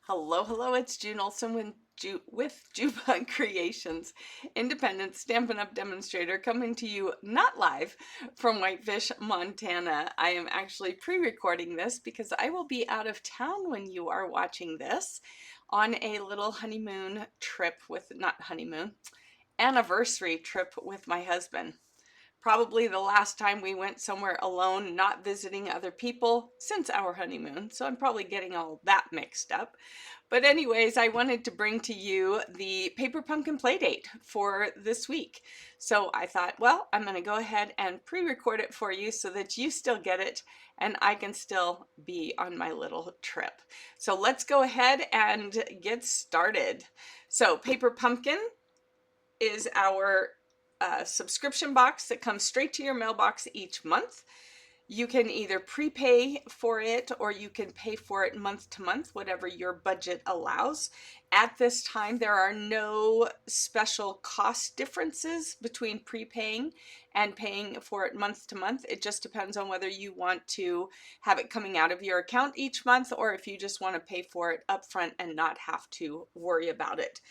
Hello, hello, it's June Olson with Jupug Creations, independent Stampin' Up! Demonstrator coming to you not live from Whitefish, Montana. I am actually pre-recording this because I will be out of town when you are watching this on a little honeymoon trip with, not honeymoon, anniversary trip with my husband. Probably the last time we went somewhere alone, not visiting other people since our honeymoon. So I'm probably getting all that mixed up. But anyways, I wanted to bring to you the Paper Pumpkin Playdate for this week. So I thought, well, I'm going to go ahead and pre-record it for you so that you still get it and I can still be on my little trip. So let's go ahead and get started. So Paper Pumpkin is our subscription box that comes straight to your mailbox each month. You can either prepay for it or you can pay for it month to month, whatever your budget allows. At this time, there are no special cost differences between prepaying and paying for it month to month. It just depends on whether you want to have it coming out of your account each month or if you just want to pay for it upfront and not have to worry about it.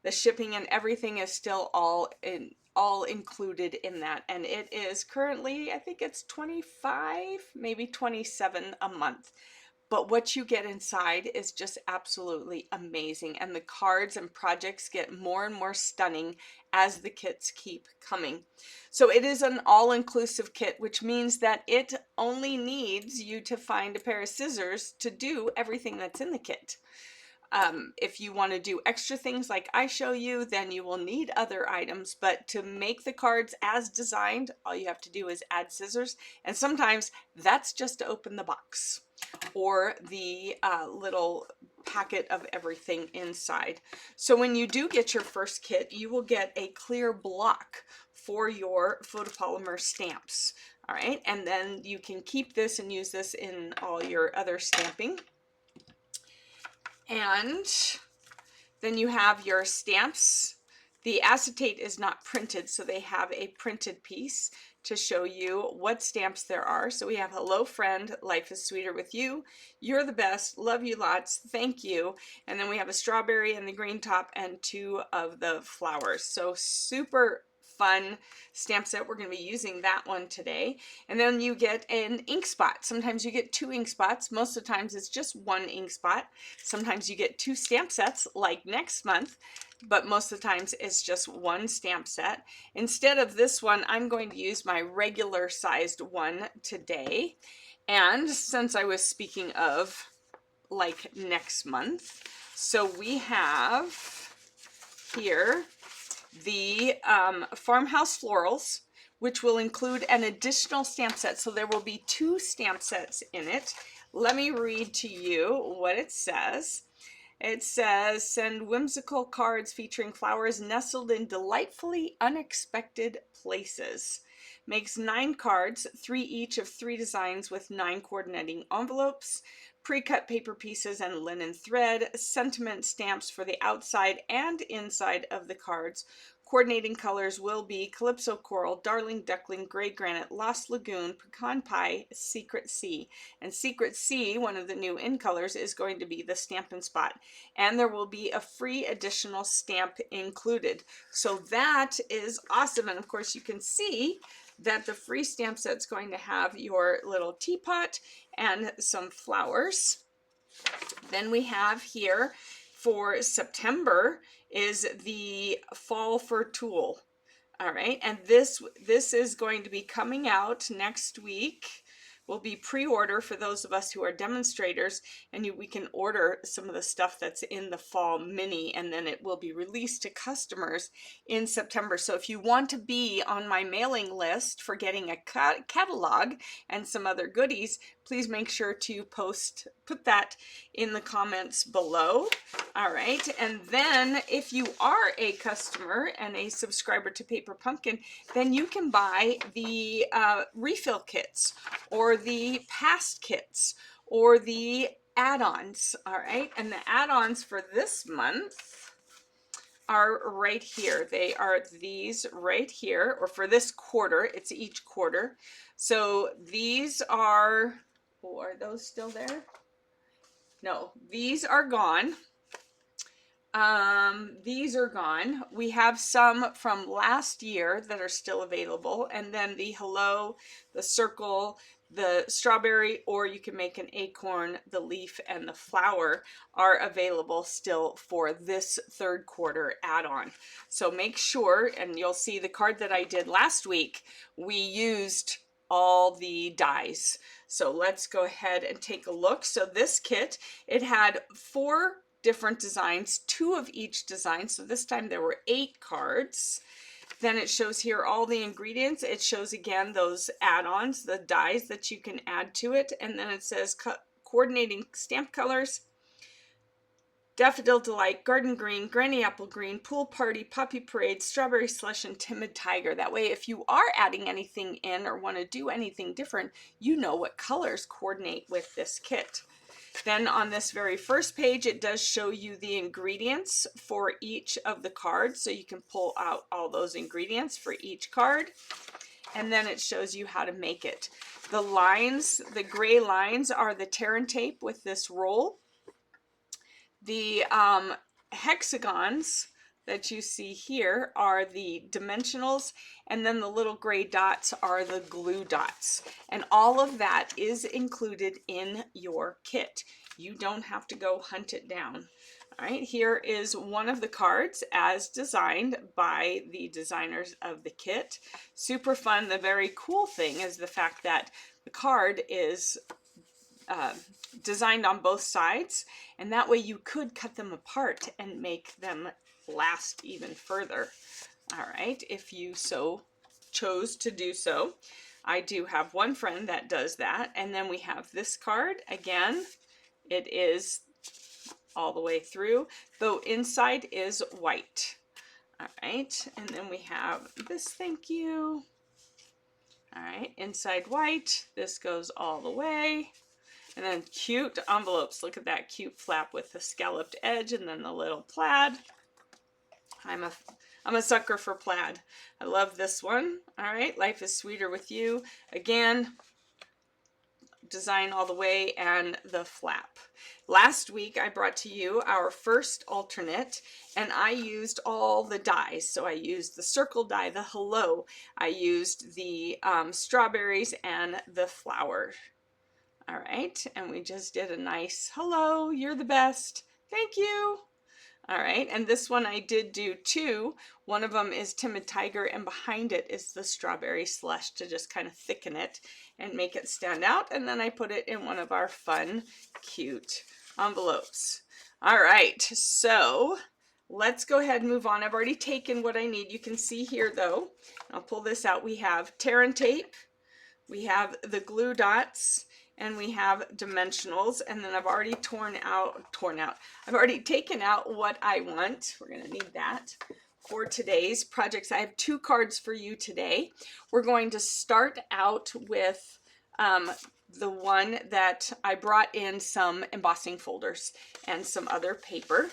The shipping and everything is still all included in that, and it is currently, I think it's 25, maybe 27 a month. But what you get inside is just absolutely amazing, and the cards and projects get more and more stunning as the kits keep coming. So it is an all-inclusive kit, which means that it only needs you to find a pair of scissors to do everything that's in the kit. If you want to do extra things like I show you, then you will need other items, but to make the cards as designed, all you have to do is add scissors, and sometimes that's just to open the box or the little packet of everything inside. So when you do get your first kit, you will get a clear block for your photopolymer stamps. All right, and then you can keep this and use this in all your other stamping. And then you have your stamps. The acetate is not printed, so they have a printed piece to show you what stamps there are. So we have Hello Friend, Life is Sweeter with You, You're the Best, Love You Lots, Thank You. And then we have a strawberry and the green top and two of the flowers. So super fun stamp set. We're going to be using that one today. And then you get an ink spot. Sometimes you get two ink spots. Most of the times it's just one ink spot. Sometimes you get two stamp sets like next month, but most of the times it's just one stamp set. Instead of this one, I'm going to use my regular sized one today. And since I was speaking of like next month, so we have here the Farmhouse Florals, which will include an additional stamp set. So there will be two stamp sets in it. Let me read to you what it says. It says, send whimsical cards featuring flowers nestled in delightfully unexpected places. Makes 9 cards, 3 each of 3 designs with 9 coordinating envelopes, pre-cut paper pieces and linen thread, sentiment stamps for the outside and inside of the cards. Coordinating colors will be Calypso Coral, Darling Duckling, Gray Granite, Lost Lagoon, Pecan Pie, Secret Sea. And Secret Sea, one of the new in colors, is going to be the Stampin' Spot. And there will be a free additional stamp included. So that is awesome. And of course you can see that the free stamp set's going to have your little teapot and some flowers. Then we have here for September is the Fall for Tulle. All right, and this is going to be coming out next week. Will be pre-order for those of us who are demonstrators, and we can order some of the stuff that's in the fall mini, and then it will be released to customers in September. So if you want to be on my mailing list for getting a catalog and some other goodies, please make sure to put that in the comments below. All right, and then if you are a customer and a subscriber to Paper Pumpkin, then you can buy the refill kits or the past kits or the add-ons. All right, and the add-ons for this month are right here. They are these right here, or for this quarter, it's each quarter. So these are, oh, are those still there? No, these are gone. These are gone. We have some from last year that are still available, and then the hello, the circle, the strawberry, or you can make an acorn, the leaf, and the flower are available still for this third quarter add-on. So make sure, and you'll see the card that I did last week, we used all the dies. So let's go ahead and take a look. So this kit, it had 4 different designs, 2 of each design. So this time there were 8 cards. Then it shows here all the ingredients. It shows again those add-ons, the dies that you can add to it. And then it says coordinating stamp colors: Daffodil Delight, Garden Green, Granny Apple Green, Pool Party, Poppy Parade, Strawberry Slush, and Timid Tiger. That way, if you are adding anything in or want to do anything different, you know what colors coordinate with this kit. Then on this very first page, it does show you the ingredients for each of the cards. So you can pull out all those ingredients for each card. And then it shows you how to make it. The lines, the gray lines, are the tear and tape with this roll. The hexagons that you see here are the dimensionals, and then the little gray dots are the glue dots. And all of that is included in your kit. You don't have to go hunt it down. All right, here is one of the cards as designed by the designers of the kit. Super fun. The very cool thing is the fact that the card is designed on both sides, and that way you could cut them apart and make them last even further. All right, if you so chose to do so. I do have one friend that does that. And then we have this card again. It is all the way through, though inside is white. All right, and then we have this thank you. All right, inside white. This goes all the way. And then cute envelopes. Look at that cute flap with the scalloped edge and then the little plaid. I'm a sucker for plaid. I love this one. All right, Life is Sweeter with You. Again, design all the way and the flap. Last week I brought to you our first alternate, and I used all the dies. So I used the circle die, the hello. I used the strawberries and the flower. All right, and we just did a nice hello, you're the best, thank you. All right, and this one I did do 2. One of them is Timid Tiger, and behind it is the Strawberry Slush to just kind of thicken it and make it stand out. And then I put it in one of our fun, cute envelopes. All right, so let's go ahead and move on. I've already taken what I need. You can see here though, I'll pull this out. We have tear and tape, we have the glue dots, and we have dimensionals. And then I've already I've already taken out what I want. We're gonna need that for today's projects. I have 2 cards for you today. We're going to start out with the one that I brought in some embossing folders and some other paper.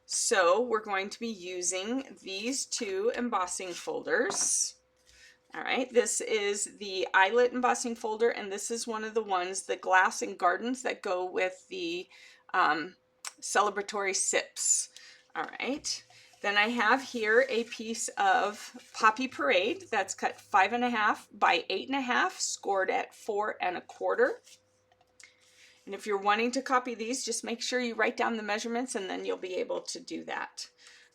So we're going to be using these 2 embossing folders. All right, this is the eyelet embossing folder, and this is one of the ones, the glass and gardens, that go with the celebratory sips. All right, then I have here a piece of Poppy Parade that's cut 5.5 by 8.5, scored at 4 1/4. And if you're wanting to copy these, just make sure you write down the measurements, and then you'll be able to do that.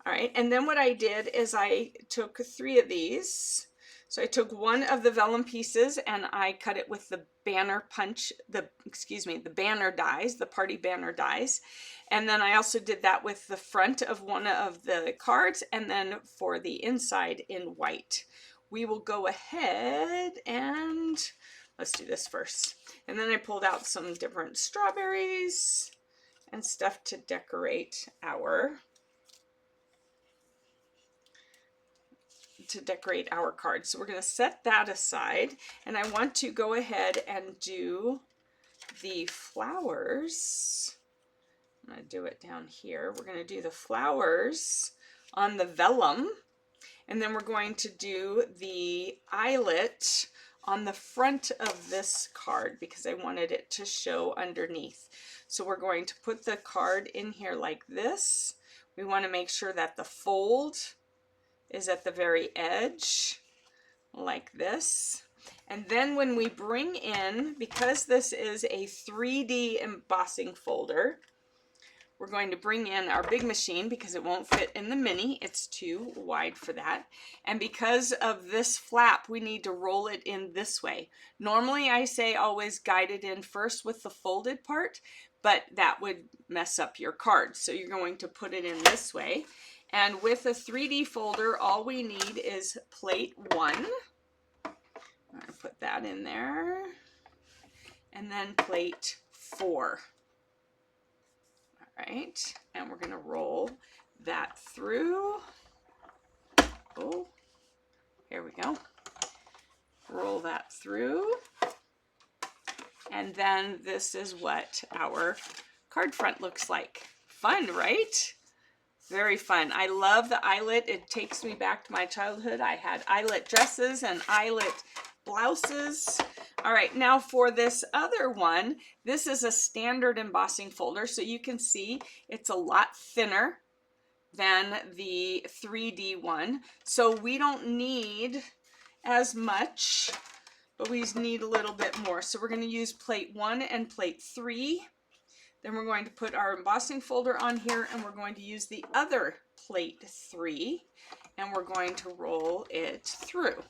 All right, and then what I did is I took 3 of these. So I took one of the vellum pieces and I cut it with the banner the banner dies, the party banner dies. And then I also did that with the front of one of the cards, and then for the inside in white. We will go ahead and let's do this first. And then I pulled out some different strawberries and stuff to decorate our cards. So we're going to set that aside, and I want to go ahead and do the flowers. I'm going to do it down here. We're going to do the flowers on the vellum, and then we're going to do the eyelet on the front of this card because I wanted it to show underneath. So we're going to put the card in here like this. We want to make sure that the fold is at the very edge like this. And then when we bring in, because this is a 3D embossing folder, we're going to bring in our big machine because it won't fit in the mini. It's too wide for that. And because of this flap, we need to roll it in this way. Normally I say always guide it in first with the folded part, but that would mess up your card. So you're going to put it in this way. And with a 3D folder, all we need is plate 1. I'm going to put that in there. And then plate 4. All right, and we're going to roll that through. Oh, here we go. Roll that through. And then this is what our card front looks like. Fun, right? Very fun. I love the eyelet. It takes me back to my childhood. I had eyelet dresses and eyelet blouses. All right, now for this other one, this is a standard embossing folder, so you can see it's a lot thinner than the 3D one. So we don't need as much, but we need a little bit more. So we're going to use plate 1 and plate 3. Then we're going to put our embossing folder on here, and we're going to use the other plate 3, and we're going to roll it through.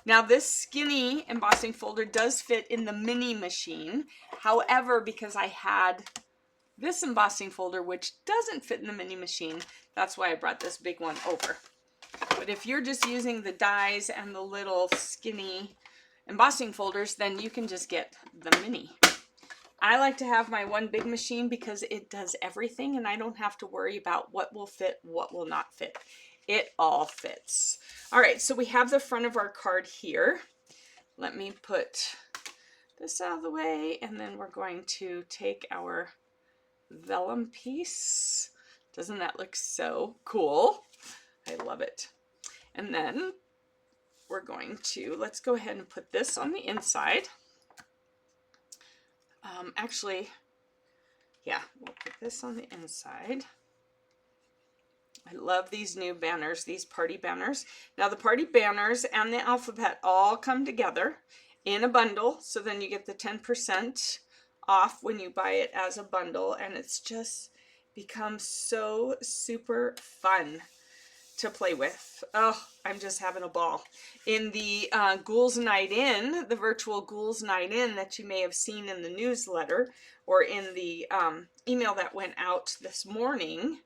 Now this skinny embossing folder does fit in the mini machine. However, because I had this embossing folder, which doesn't fit in the mini machine, that's why I brought this big one over. But if you're just using the dies and the little skinny embossing folders, then you can just get the mini. I like to have my one big machine because it does everything and I don't have to worry about what will fit, what will not fit. It all fits. All right, so we have the front of our card here. Let me put this out of the way, and then we're going to take our vellum piece. Doesn't that look so cool? I love it. And then we're going to, let's go ahead and put this on the inside. Actually, yeah, we'll put this on the inside. I love these new banners, these party banners. Now the party banners and the alphabet all come together in a bundle. So then you get the 10% off when you buy it as a bundle. And it's just become so super fun to play with. Oh, I'm just having a ball. In the Ghouls Night In, the virtual Ghouls Night In that you may have seen in the newsletter or in the email that went out this morning,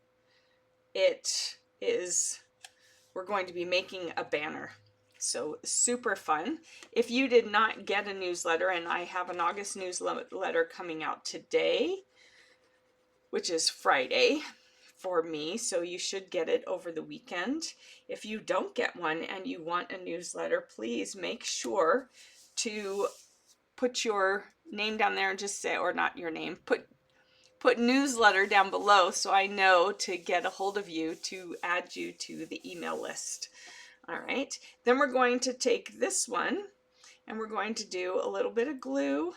we're going to be making a banner. So super fun. If you did not get a newsletter, and I have an August newsletter coming out today, which is Friday for me, so you should get it over the weekend. If you don't get one and you want a newsletter, please make sure to put your name down there and just say, or not your name, put newsletter down below so I know to get a hold of you to add you to the email list. All right, then we're going to take this one and we're going to do a little bit of glue,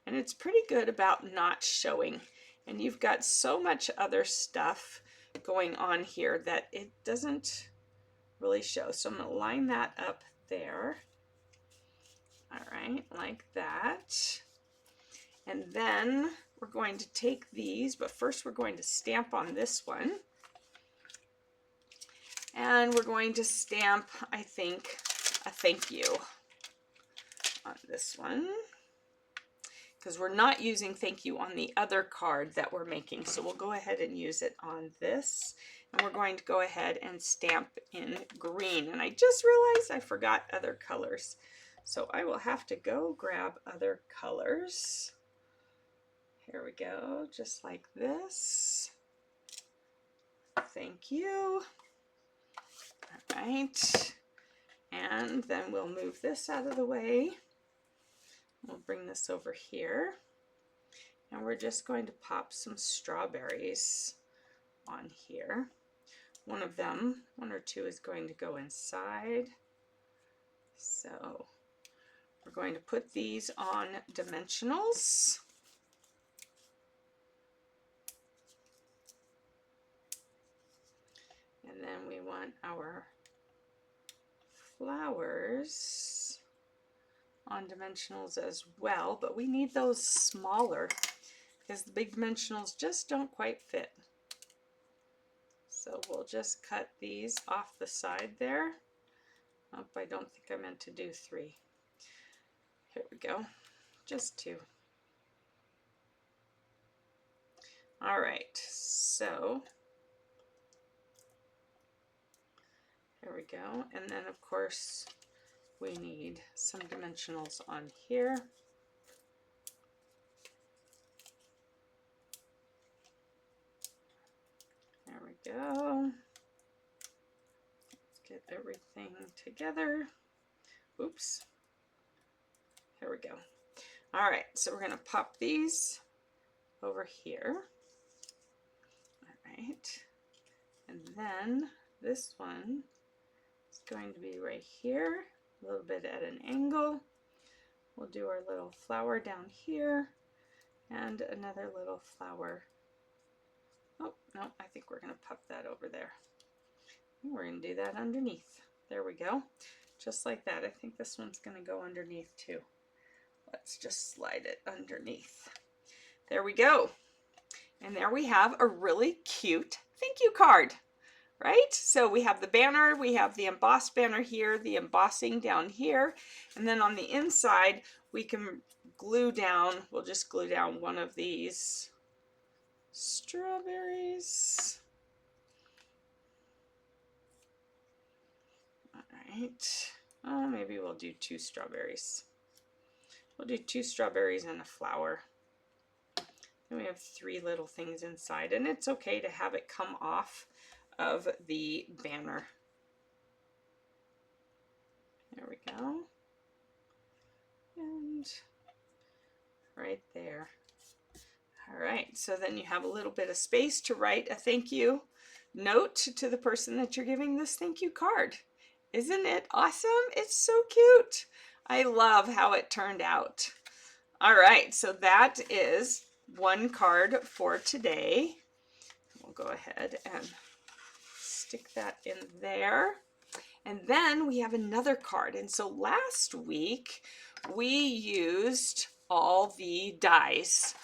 and it's pretty good about not showing. And you've got so much other stuff going on here that it doesn't really show. So I'm going to line that up there. All right, like that. And then we're going to take these, but first we're going to stamp on this one. And we're going to stamp, I think, a thank you on this one, because we're not using thank you on the other card that we're making. So we'll go ahead and use it on this. And we're going to go ahead and stamp in green. And I just realized I forgot other colors. So I will have to go grab other colors. Here we go, just like this. Thank you. All right. And then we'll move this out of the way. We'll bring this over here. And we're just going to pop some strawberries on here. One of them, one or two, is going to go inside So we're going to put these on dimensionals. And then we want our flowers on dimensionals as well, but we need those smaller because the big dimensionals just don't quite fit. So we'll just cut these off the side there. Oh, I don't think I meant to do 3. Here we go, just 2. All right, so there we go. And then of course we need some dimensionals on here. There we go. Let's get everything together. Oops. There we go. All right, so we're going to pop these over here. All right. And then this one is going to be right here, a little bit at an angle. We'll do our little flower down here and another little flower. Oh, no, I think we're going to pop that over there. And we're going to do that underneath. There we go. Just like that. I think this one's going to go underneath too. Let's just slide it underneath. There we go. And there we have a really cute thank you card, right? So we have the banner, we have the embossed banner here, the embossing down here, and then on the inside we can glue down, we'll just glue down one of these strawberries. All right. Oh, maybe we'll do 2 strawberries. We'll do 2 strawberries and a flower. And we have 3 little things inside, and it's okay to have it come off of the banner. There we go. And right there. All right, so then you have a little bit of space to write a thank you note to the person that you're giving this thank you card. Isn't it awesome? It's so cute. I love how it turned out. All right, so that is one card for today. We'll go ahead and stick that in there. And then we have another card. And so last week we used all the dies,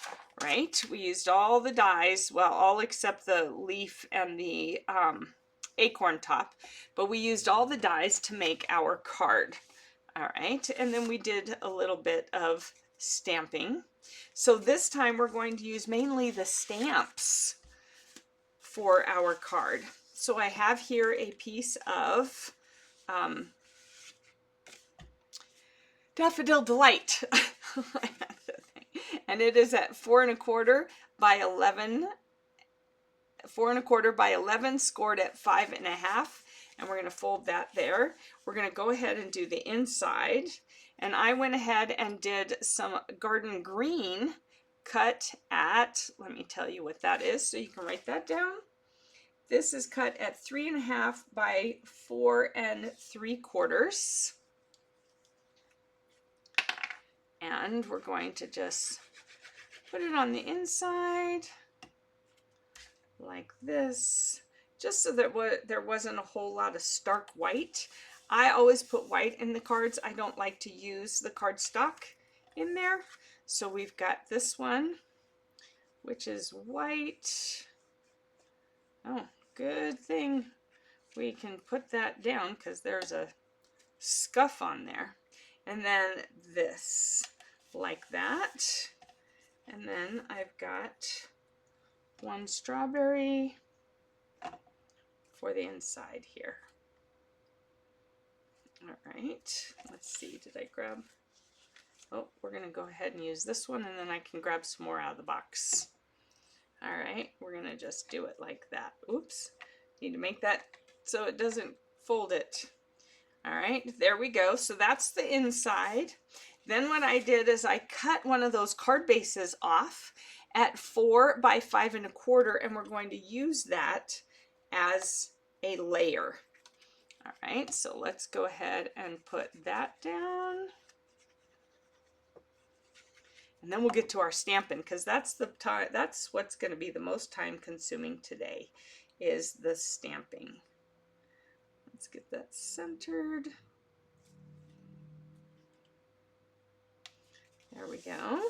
right? We used all the dies, well, all except the leaf and the acorn top, but we used all the dies to make our card. All right, and then we did a little bit of stamping. So this time we're going to use mainly the stamps for our card. So I have here a piece of Daffodil Delight. And it is at 4 1/4 by 11, 4 1/4 by 11, scored at 5 1/2. And we're going to fold that there. We're going to go ahead and do the inside. And I went ahead and did some garden green cut at, let me tell you what that is so you can write that down. This is cut at 3 1/2 by 4 3/4. And we're going to just put it on the inside like this, just so that there wasn't a whole lot of stark white. I always put white in the cards. I don't like to use the cardstock in there. So we've got this one, which is white. Oh, good thing we can put that down because there's a scuff on there. And then this, like that. And then I've got one strawberry for the inside here. All right, let's see, did I grab? Oh, we're gonna go ahead and use this one, and then I can grab some more out of the box. All right, we're gonna just do it like that. Oops, need to make that so it doesn't fold it. All right, there we go. So that's the inside. Then what I did is I cut one of those card bases off at 4 by 5 1/4, and we're going to use that as a layer. All right, so let's go ahead and put that down. And then we'll get to our stamping, because that's the time, that's what's going to be the most time consuming today, is the stamping. Let's get that centered. There we go.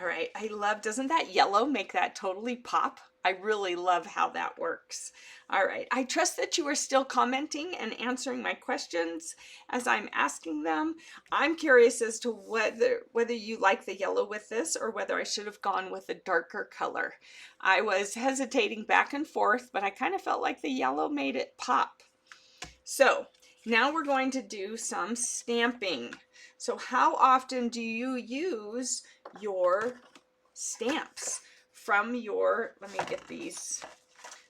All right, I love, doesn't that yellow make that totally pop? I really love how that works. All right, I trust that you are still commenting and answering my questions as I'm asking them. I'm curious as to whether you like the yellow with this or whether I should have gone with a darker color. I was hesitating back and forth, but I kind of felt like the yellow made it pop. So now we're going to do some stamping. So how often do you use your stamps from your, let me get these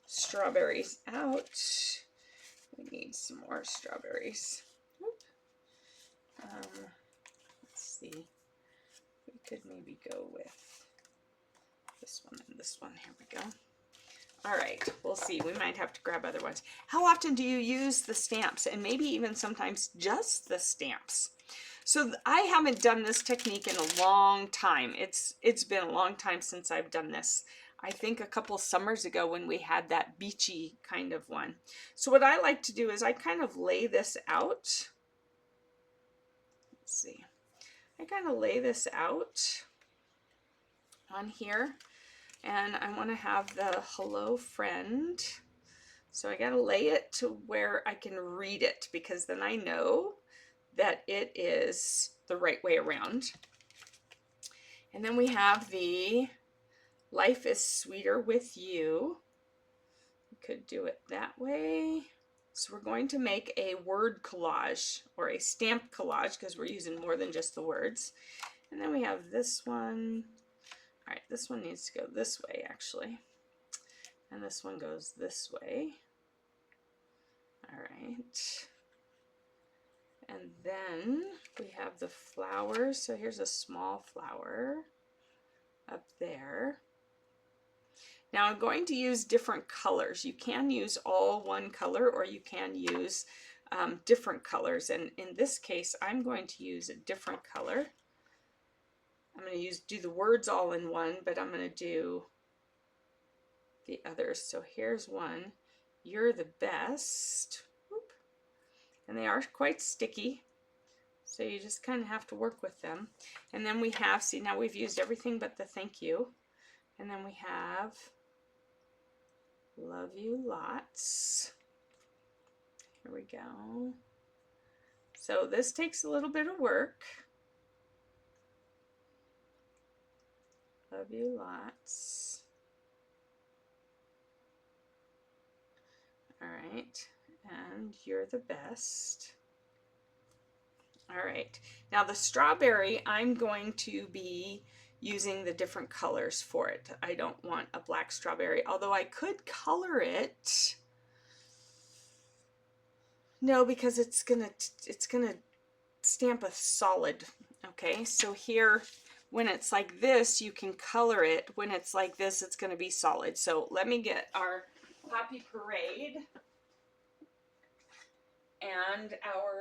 strawberries out. We need some more strawberries. Let's see, we could maybe go with this one and this one. Here we go. All right, we'll see. We might have to grab other ones. How often do you use the stamps, and maybe even sometimes just the stamps? So I haven't done this technique in a long time. It's been a long time since I've done this. I think a couple summers ago when we had that beachy kind of one. So what I like to do is I kind of lay this out. Let's see. I kind of lay this out on here. And I want to have the hello friend. So I got to lay it to where I can read it, because then I know that it is the right way around. And then we have the life is sweeter with you. We could do it that way. So we're going to make a word collage or a stamp collage, because we're using more than just the words. And then we have this one. All right, this one needs to go this way, actually. And this one goes this way. All right. And then we have the flowers. So here's a small flower up there. Now I'm going to use different colors. You can use all one color, or you can use different colors. And in this case, I'm going to use a different color. I'm going to do the words all in one, but I'm going to do the others. So here's one. You're the best. Whoop. And they are quite sticky, so you just kind of have to work with them. And then we have, see, now we've used everything but the thank you. And then we have love you lots. Here we go. So this takes a little bit of work. Love you lots. All right, and you're the best. All right, now the strawberry, I'm going to be using the different colors for it. I don't want a black strawberry, although I could color it. No, because it's gonna stamp a solid. Okay, so here, when it's like this, you can color it. When it's like this, it's going to be solid. So let me get our Happy Parade. And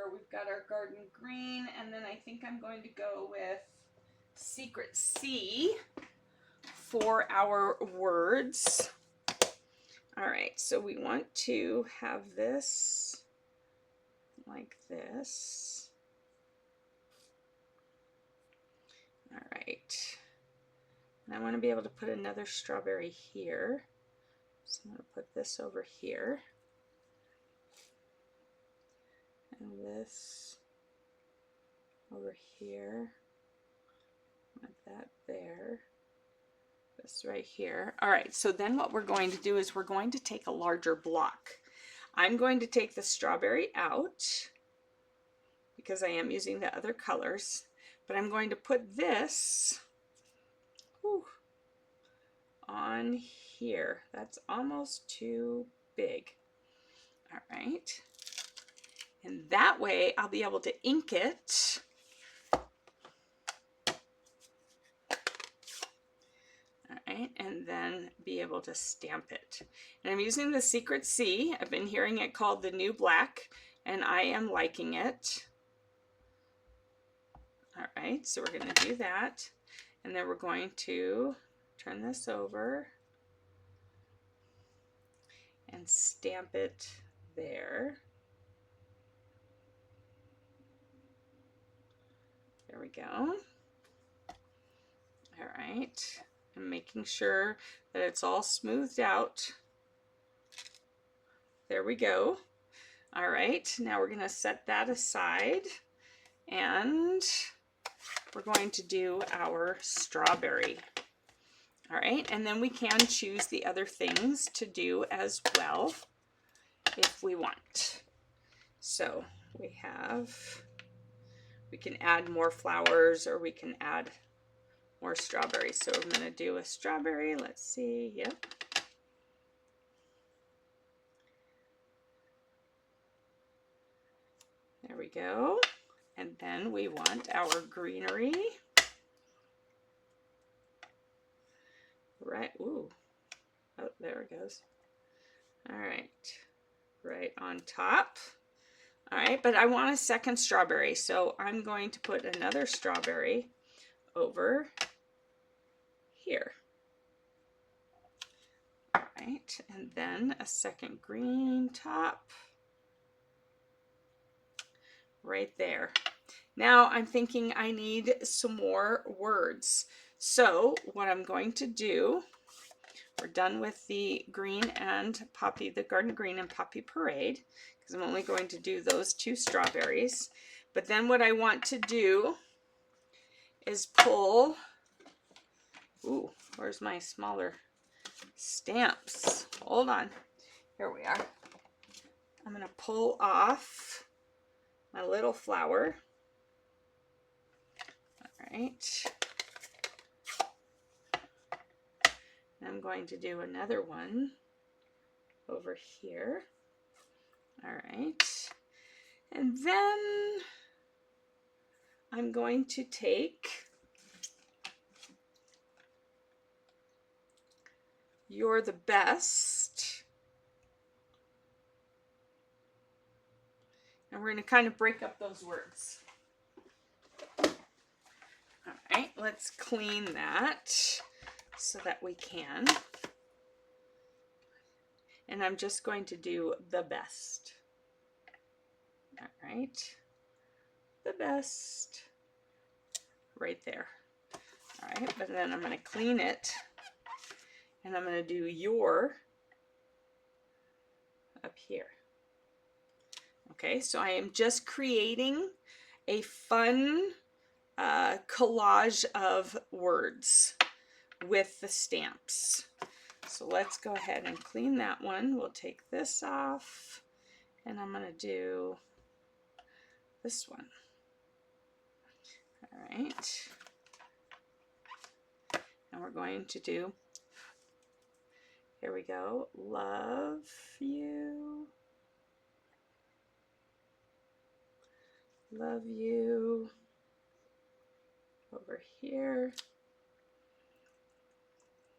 we've got our garden green. And then I think I'm going to go with Secret C for our words. All right, so we want to have this like this. All right, and I want to be able to put another strawberry here, so I'm going to put this over here, and this over here, like that there, this right here. All right, so then what we're going to do is we're going to take a larger block. I'm going to take the strawberry out because I am using the other colors, but I'm going to put this on here. That's almost too big. All right. And that way I'll be able to ink it. All right? And then be able to stamp it. And I'm using the Secret C. I've been hearing it called the New Black, and I am liking it. All right, so we're going to do that. And then we're going to turn this over and stamp it there. There we go. All right, I'm making sure that it's all smoothed out. There we go. All right, now we're going to set that aside, and we're going to do our strawberry. All right, and then we can choose the other things to do as well if we want. So we can add more flowers, or we can add more strawberries. So I'm going to do a strawberry. Let's see. Yep. There we go. And then we want our greenery. Right. Ooh. Oh, there it goes. All right. Right on top. All right, but I want a second strawberry, so I'm going to put another strawberry over here. All right, and then a second green top right there. Now I'm thinking I need some more words. So what I'm going to do, we're done with the green and poppy, the garden green and poppy parade, because I'm only going to do those two strawberries. But then what I want to do is pull, ooh, where's my smaller stamps? Hold on, here we are. I'm gonna pull off my little flower. All right. I'm going to do another one over here. All right. And then I'm going to take You're the Best. And we're going to kind of break up those words. All right, let's clean that so that we can. And I'm just going to do the best. All right, the best right there. All right, but then I'm going to clean it, and I'm going to do your up here. Okay, so I am just creating a fun collage of words with the stamps. So let's go ahead and clean that one. We'll take this off, and I'm going to do this one. All right. And we're going to do, here we go, love you. Love you. Over here.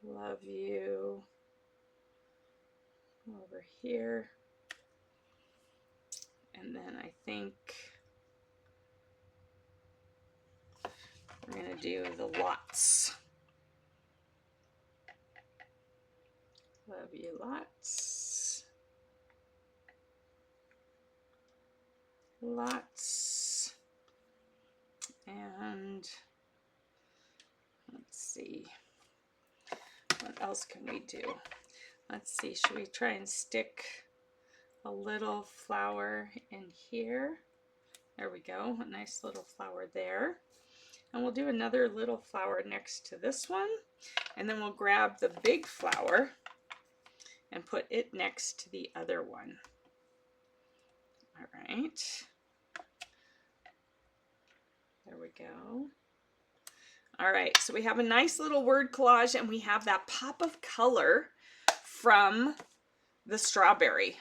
Love you. Over here. And then I think we're going to do the lots. Love you lots. Lots. And let's see. What else can we do? Let's see. Should we try and stick a little flower in here? There we go. A nice little flower there. And we'll do another little flower next to this one. And then we'll grab the big flower and put it next to the other one. All right. There we go. All right, so we have a nice little word collage, and we have that pop of color from the strawberry.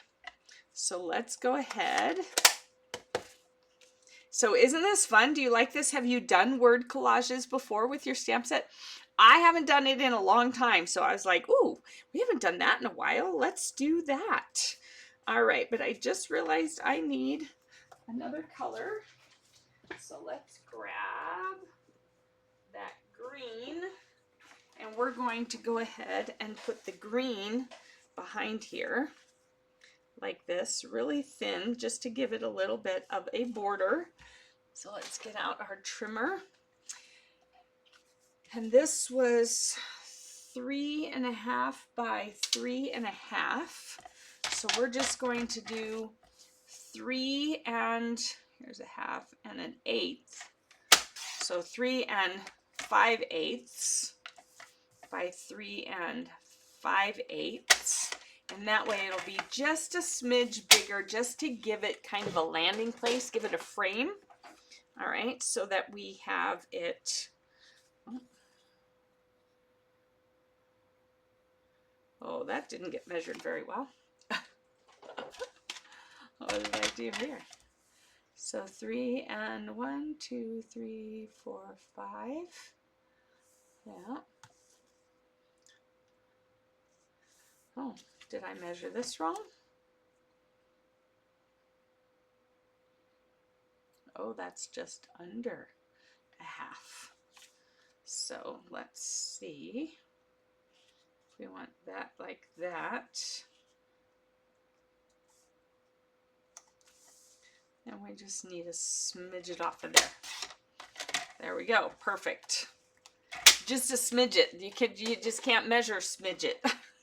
So let's go ahead. So isn't this fun? Do you like this? Have you done word collages before with your stamp set? I haven't done it in a long time, so I was like, ooh, we haven't done that in a while. Let's do that. All right, but I just realized I need another color. So let's grab that green, and we're going to go ahead and put the green behind here like this, really thin, just to give it a little bit of a border. So let's get out our trimmer. And this was 3.5 by 3.5. So we're just going to do 3 and here's a half and an eighth. So 3 5/8 by 3 5/8. And that way it'll be just a smidge bigger, just to give it kind of a landing place, give it a frame. All right, so that we have it. Oh, that didn't get measured very well. What did I do here? So 3 and 1, 2, 3, 4, 5. Yeah. Oh, did I measure this wrong? Oh, that's just under a half. So let's see if we want that like that. And we just need to smidge it off of there. There we go, perfect. Just a smidge it. You just can't measure smidge it.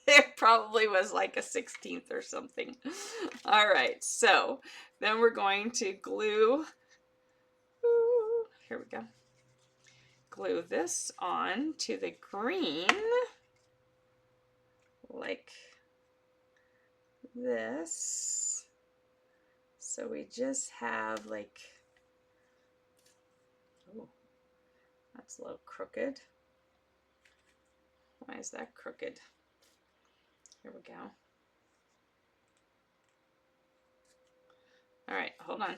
It probably was like a 1/16 or something. All right, so then we're going to glue. Ooh, here we go. Glue this on to the green like this. So we just have like, oh, that's a little crooked. Why is that crooked? Here we go. All right, hold on.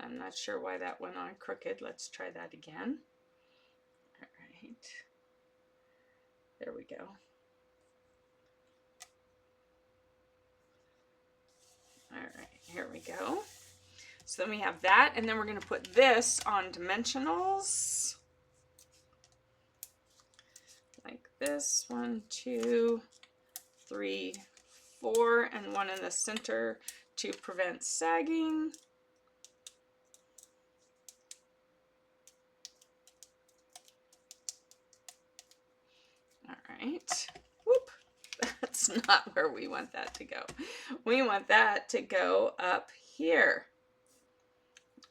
I'm not sure why that went on crooked. Let's try that again. All right. There we go. All right, here we go. So then we have that, and then we're going to put this on dimensionals. Like this, 1, 2, 3, 4, and 1 in the center to prevent sagging. All right. Whoop. That's not where we want that to go. We want that to go up here.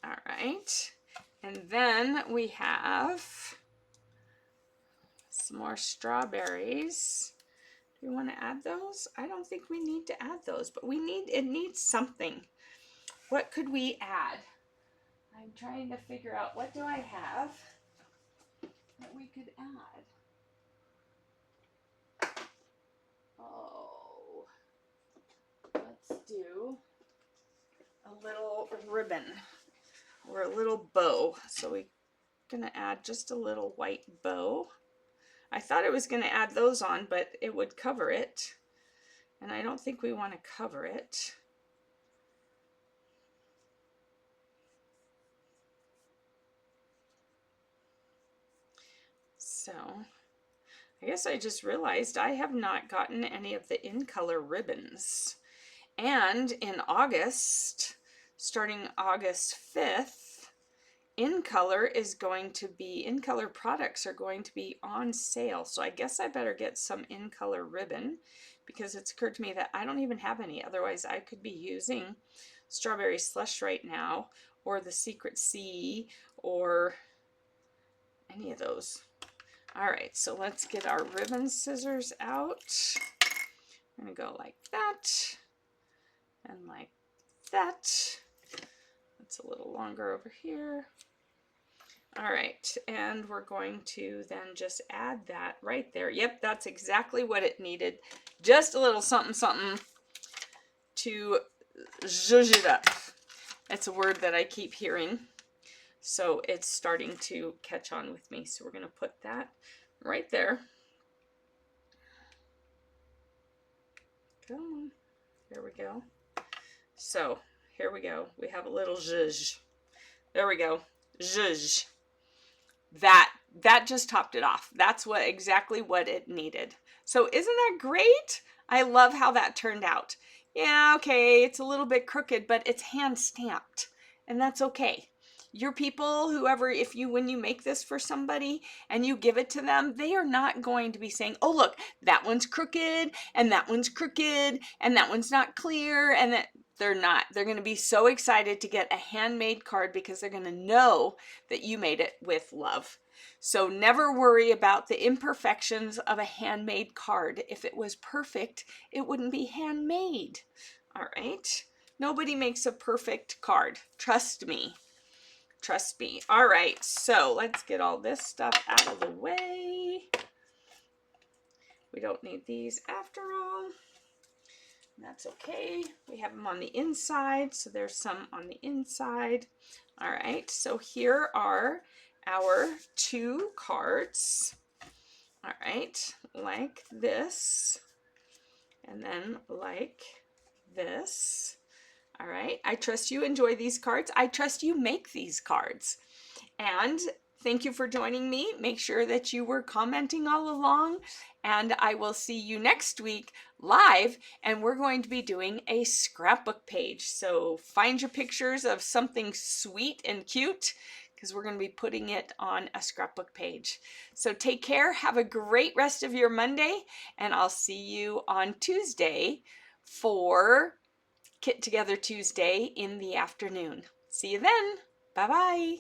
All right. And then we have some more strawberries. Do we want to add those? I don't think we need to add those, but it needs something. What could we add? I'm trying to figure out, what do I have that we could add? Oh, let's do a little ribbon or a little bow. So we're gonna add just a little white bow. I thought it was gonna add those on, but it would cover it. And I don't think we want to cover it. So I guess I just realized I have not gotten any of the in color ribbons. And in August, starting August 5th, in color products are going to be on sale. So I guess I better get some in color ribbon, because it's occurred to me that I don't even have any. Otherwise I could be using Strawberry Slush right now, or the Secret Sea, or any of those. All right, so let's get our ribbon scissors out. I'm gonna go like that and like that. That's a little longer over here. All right, and we're going to then just add that right there. Yep, that's exactly what it needed. Just a little something something to zhuzh it up. That's a word that I keep hearing. So it's starting to catch on with me. So we're going to put that right there. Come on. There we go. So here we go. We have a little zhuzh. There we go. Zhuzh. That just topped it off. That's exactly what it needed. So isn't that great? I love how that turned out. Yeah, okay, it's a little bit crooked, but it's hand stamped, and that's okay. Your people, whoever, when you make this for somebody and you give it to them, they are not going to be saying, oh, look, that one's crooked and that one's crooked and that one's not clear, and that they're not. They're going to be so excited to get a handmade card because they're going to know that you made it with love. So never worry about the imperfections of a handmade card. If it was perfect, it wouldn't be handmade. All right. Nobody makes a perfect card. Trust me. Trust me. All right. So let's get all this stuff out of the way. We don't need these after all. That's okay. We have them on the inside, so there's some on the inside. All right, so here are our 2 cards. All right, like this, and then like this. All right, I trust you enjoy these cards. I trust you make these cards. And thank you for joining me. Make sure that you were commenting all along, and I will see you next week live, and we're going to be doing a scrapbook page. So find your pictures of something sweet and cute, because we're going to be putting it on a scrapbook page. So take care. Have a great rest of your Monday, and I'll see you on Tuesday for Kit Together Tuesday in the afternoon. See you then. Bye-bye.